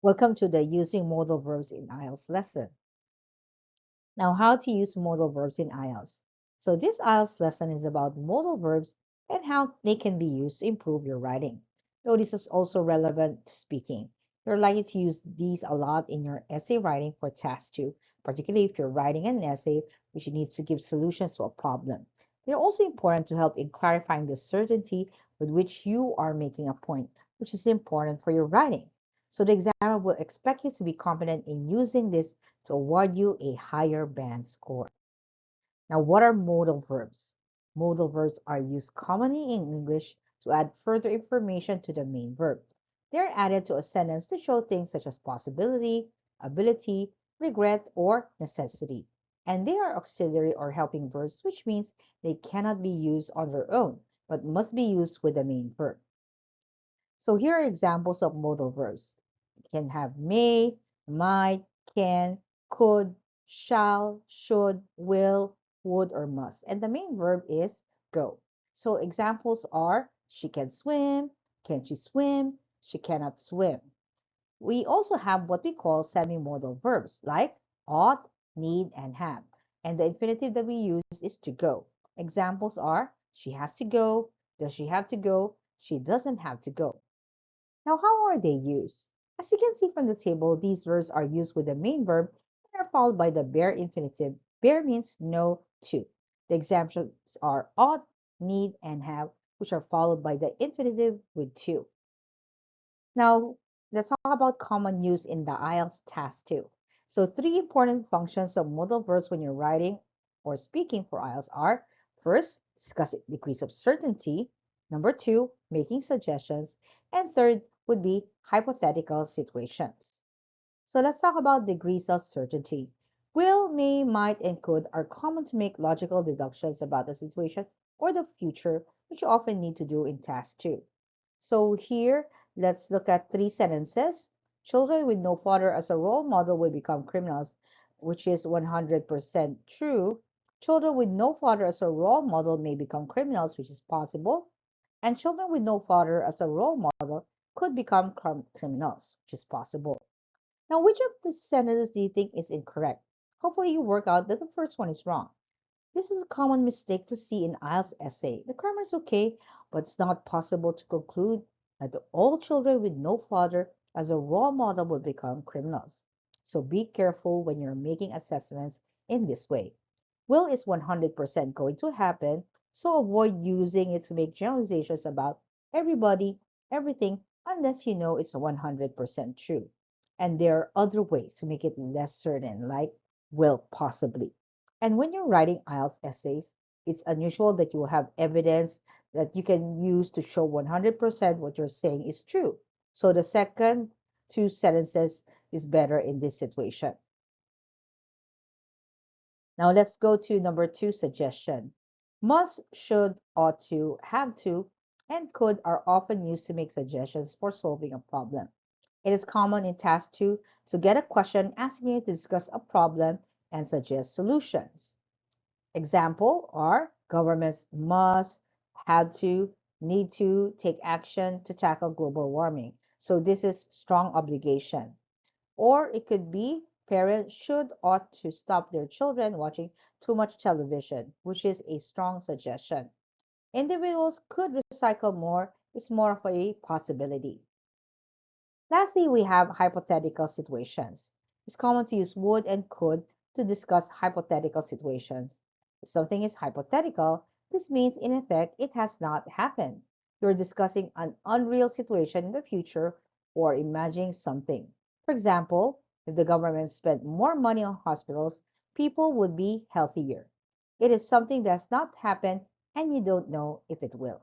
Welcome to the Using Modal Verbs in IELTS lesson. Now, how to use modal verbs in IELTS. So this IELTS lesson is about modal verbs and how they can be used to improve your writing. Though this is also relevant to speaking. You're likely to use these a lot in your essay writing for task 2, particularly if you're writing an essay which needs to give solutions to a problem. They're also important to help in clarifying the certainty with which you are making a point, which is important for your writing. So the examiner will expect you to be confident in using this to award you a higher band score. Now, what are modal verbs? Modal verbs are used commonly in English to add further information to the main verb. They are added to a sentence to show things such as possibility, ability, regret, or necessity. And they are auxiliary or helping verbs, which means they cannot be used on their own, but must be used with the main verb. So here are examples of modal verbs. You can have may, might, can, could, shall, should, will, would, or must. And the main verb is go. So examples are she can swim, can she swim, she cannot swim. We also have what we call semi-modal verbs like ought, need, and have. And the infinitive that we use is to go. Examples are she has to go, does she have to go, she doesn't have to go. Now, how are they used? As you can see from the table, these verbs are used with the main verb and are followed by the bare infinitive. Bare means no to. The examples are ought, need, and have, which are followed by the infinitive with to. Now, let's talk about common use in the IELTS task 2. So, three important functions of modal verbs when you're writing or speaking for IELTS are first, discussing degrees of certainty, number two, making suggestions, and third would be hypothetical situations. So, let's talk about degrees of certainty. Will, may, might, and could are common to make logical deductions about the situation or the future, which you often need to do in task 2. So here, let's look at three sentences. Children with no father as a role model will become criminals, which is 100% true. Children with no father as a role model may become criminals, which is possible. And children with no father as a role model could become criminals, which is possible. Now, which of the sentences do you think is incorrect? Hopefully, you work out that the first one is wrong. This is a common mistake to see in IELTS essay. The grammar is okay, but it's not possible to conclude that all children with no father as a role model will become criminals. So be careful when you're making assessments in this way. Will is 100% going to happen, so avoid using it to make generalizations about everybody, everything, unless you know it's 100% true. And there are other ways to make it less certain, like will possibly. And when you're writing IELTS essays, it's unusual that you will have evidence that you can use to show 100% what you're saying is true. So the second two sentences is better in this situation. Now let's go to number two suggestion. Must, should, ought to, have to, and could are often used to make suggestions for solving a problem. It is common in task 2 to get a question asking you to discuss a problem and suggest solutions. Example are governments must, have to, need to take action to tackle global warming. So this is strong obligation. Or it could be parents should ought to stop their children watching too much television, which is a strong suggestion. Individuals could recycle more is more of a possibility. Lastly, we have hypothetical situations. It's common to use would and could to discuss hypothetical situations. If something is hypothetical, this means in effect it has not happened. You're discussing an unreal situation in the future or imagining something. For example, if the government spent more money on hospitals, people would be healthier. It is something that has not happened and you don't know if it will.